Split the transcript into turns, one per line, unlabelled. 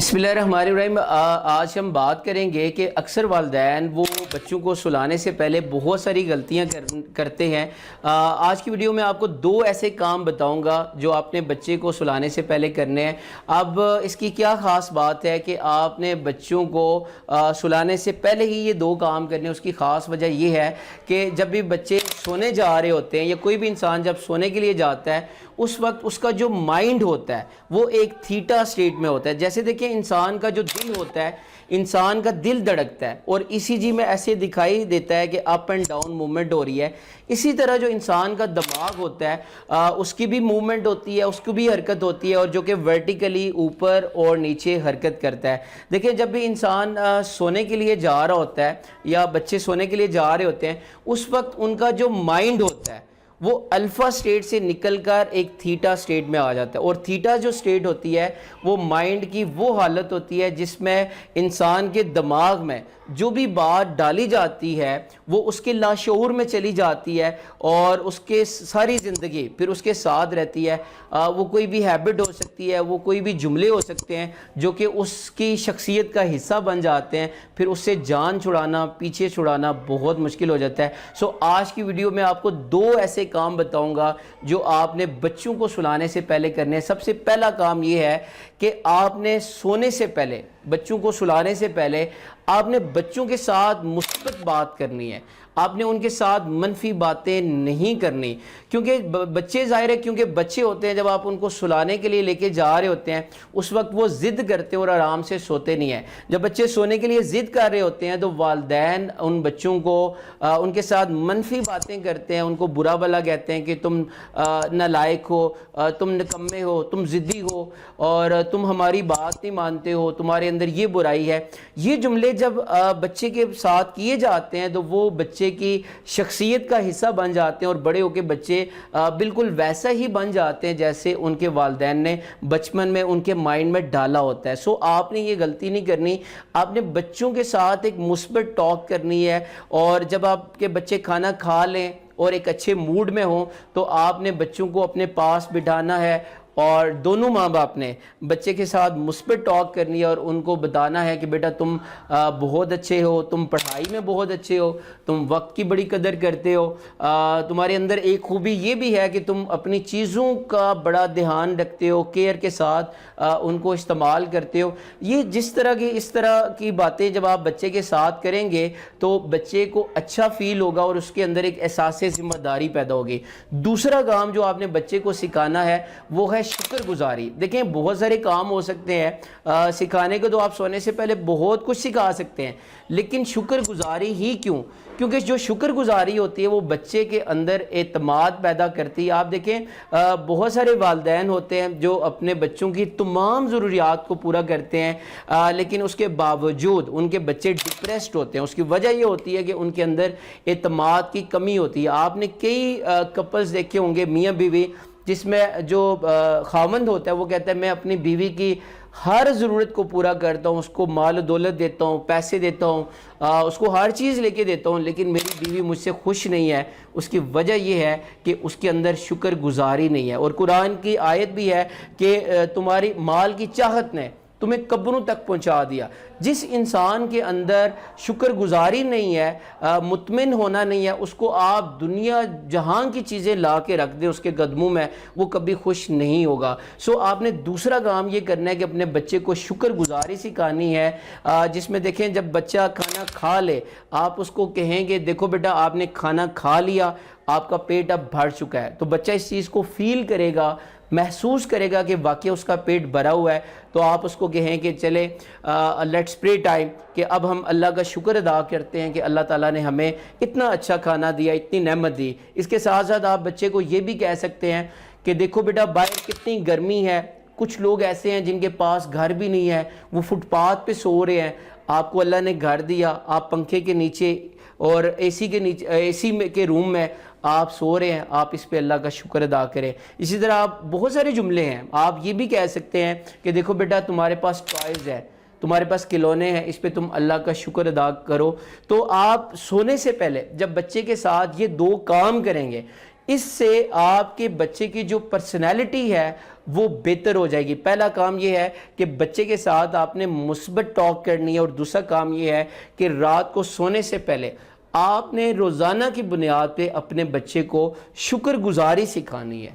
बिस्मिल्लाहिर्रहमानिर्रहीम। आज हम बात करेंगे कि अक्सर वालिदैन वो बच्चों को सुलाने से पहले बहुत सारी गलतियां करते हैं। आज की वीडियो में आपको दो ऐसे काम बताऊंगा जो आपने बच्चे को सुलाने से पहले करने हैं। अब इसकी क्या ख़ास बात है कि आपने बच्चों को सुलाने से पहले ही ये दो काम करने हैं। उसकी ख़ास वजह ये है कि जब भी बच्चे सोने जा रहे होते हैं या कोई भी इंसान जब सोने के लिए जाता है उस वक्त उसका जो माइंड होता है वो एक थीटा स्टेट में होता है। जैसे देखिए इंसान का जो दिल होता है, इंसान का दिल धड़कता है और ईसीजी में ऐसे दिखाई देता है कि अप एंड डाउन मूवमेंट हो रही है। इसी तरह जो इंसान का दिमाग होता है उसकी भी मूवमेंट होती है, उसकी भी हरकत होती है और जो कि वर्टिकली ऊपर और नीचे हरकत करता है। देखिए जब भी इंसान सोने के लिए जा रहा होता है या बच्चे सोने के लिए जा रहे होते हैं उस वक्त उनका जो माइंड होता है वो अल्फ़ा स्टेट से निकलकर एक थीटा स्टेट में आ जाता है। और थीटा जो स्टेट होती है वो माइंड की वो हालत होती है जिसमें इंसान के दिमाग में जो भी बात डाली जाती है वो उसके लाशऊर में चली जाती है और उसके सारी ज़िंदगी फिर उसके साथ रहती है। वो कोई भी हैबिट हो सकती है, वो कोई भी जुमले हो सकते हैं जो कि उसकी शख्सियत का हिस्सा बन जाते हैं। फिर उससे जान छुड़ाना, पीछे छुड़ाना बहुत मुश्किल हो जाता है। सो आज की वीडियो में आपको दो ऐसे काम बताऊंगा जो आपने बच्चों को सुलाने से पहले करने हैं। सबसे पहला काम ये है कि आपने सोने से पहले, बच्चों को सुलाने से पहले आपने बच्चों के साथ मुस्बत बात करनी है। आपने उनके साथ मनफी बातें नहीं करनी, क्योंकि बच्चे ज़ाहिर है क्योंकि बच्चे होते हैं, जब आप उनको सुलाने के लिए लेके जा रहे होते हैं उस वक्त वो ज़िद करते हैं और आराम से सोते नहीं हैं। जब बच्चे सोने के लिए ज़िद कर रहे होते हैं तो वालिदैन उन बच्चों को उनके साथ मनफी बातें करते हैं, उनको बुरा भला कहते हैं कि तुम नालायक हो, तुम निकम्मे हो, तुम ज़िद्दी हो और तुम हमारी बात नहीं मानते हो, तुम्हारे अंदर ये बुराई है। ये जुमले जब बच्चे के साथ किए जाते हैं तो वो बच्चे की शख्सियत का हिस्सा बन जाते हैं और बड़े होकर बच्चे बिल्कुल वैसा ही बन जाते हैं जैसे उनके वालिदैन ने बचपन में उनके माइंड में डाला होता है। सो आपने ये गलती नहीं करनी। आपने बच्चों के साथ एक मुस्बत टॉक करनी है और जब आपके बच्चे खाना खा लें और एक अच्छे मूड में हों तो आपने बच्चों को अपने पास बिठाना है और दोनों माँ बाप ने बच्चे के साथ मुस्बत टॉक करनी है और उनको बताना है कि बेटा तुम बहुत अच्छे हो, तुम पढ़ाई में बहुत अच्छे हो, तुम वक्त की बड़ी कदर करते हो, तुम्हारे अंदर एक खूबी ये भी है कि तुम अपनी चीज़ों का बड़ा ध्यान रखते हो, केयर के साथ उनको इस्तेमाल करते हो। ये इस तरह की बातें जब आप बच्चे के साथ करेंगे तो बच्चे को अच्छा फील होगा और उसके अंदर एक एहसास ज़िम्मेदारी पैदा होगी। दूसरा काम जो आपने बच्चे को सिखाना है वो है शुक्रगुजारी। देखें बहुत सारे काम हो सकते हैं सिखाने को, तो आप सोने से पहले बहुत कुछ सिखा सकते हैं, लेकिन शुक्रगुजारी ही क्यों? क्योंकि जो शुक्रगुजारी होती है वो बच्चे के अंदर एतमाद पैदा करती है। आप देखें बहुत सारे वालिदैन होते हैं जो अपने बच्चों की तमाम ज़रूरियात को पूरा करते हैं लेकिन उसके बावजूद उनके बच्चे डिप्रेस्ड होते हैं। उसकी वजह ये होती है कि उनके अंदर एतमाद की कमी होती है। आपने कई कपल्स देखे होंगे, मियाँ बीवी, जिसमें जो खामंद होता है वो कहता है मैं अपनी बीवी की हर ज़रूरत को पूरा करता हूँ, उसको माल दौलत देता हूँ, पैसे देता हूँ, उसको हर चीज़ लेके देता हूँ, लेकिन मेरी बीवी मुझसे खुश नहीं है। उसकी वजह यह है कि उसके अंदर शुक्रगुजारी नहीं है। और कुरान की आयत भी है कि तुम्हारी माल की चाहत ने तुम्हें कब्रों तक पहुंचा दिया। जिस इंसान के अंदर शुक्रगुजारी नहीं है, मुतमिन होना नहीं है, उसको आप दुनिया जहां की चीज़ें ला के रख दें उसके कदमों में, वो कभी खुश नहीं होगा। सो आपने दूसरा काम ये करना है कि अपने बच्चे को शुक्रगुजारी सिखानी है जिसमें देखें जब बच्चा खाना खा ले आप उसको कहेंगे देखो बेटा आपने खाना खा लिया, आपका पेट अब भर चुका है। तो बच्चा इस चीज़ को फील करेगा, महसूस करेगा कि वाकई उसका पेट भरा हुआ है। तो आप उसको कहें कि चले लेट्स प्रे टाइम, कि अब हम अल्लाह का शुक्र अदा करते हैं कि अल्लाह ताला ने हमें इतना अच्छा खाना दिया, इतनी नेमत दी। इसके साथ साथ आप बच्चे को ये भी कह सकते हैं कि देखो बेटा बाहर कितनी गर्मी है। कुछ लोग ऐसे हैं जिनके पास घर भी नहीं है, वो फुटपाथ पे सो रहे हैं। आपको अल्लाह ने घर दिया, आप पंखे के नीचे और एसी के नीचे, एसी के रूम में आप सो रहे हैं, आप इस पे अल्लाह का शुक्र अदा करें। इसी तरह आप बहुत सारे जुमले हैं। आप ये भी कह सकते हैं कि देखो बेटा तुम्हारे पास टॉयज़ है, तुम्हारे पास खिलौने हैं, इस पे तुम अल्लाह का शुक्र अदा करो। तो आप सोने से पहले जब बच्चे के साथ ये दो काम करेंगे اس سے آپ کے بچے کی جو پرسنالٹی ہے وہ بہتر ہو جائے گی۔ پہلا کام یہ ہے کہ بچے کے ساتھ آپ نے مثبت ٹاک کرنی ہے، اور دوسرا کام یہ ہے کہ رات کو سونے سے پہلے آپ نے روزانہ کی بنیاد پہ اپنے بچے کو شکر گزاری سکھانی ہے۔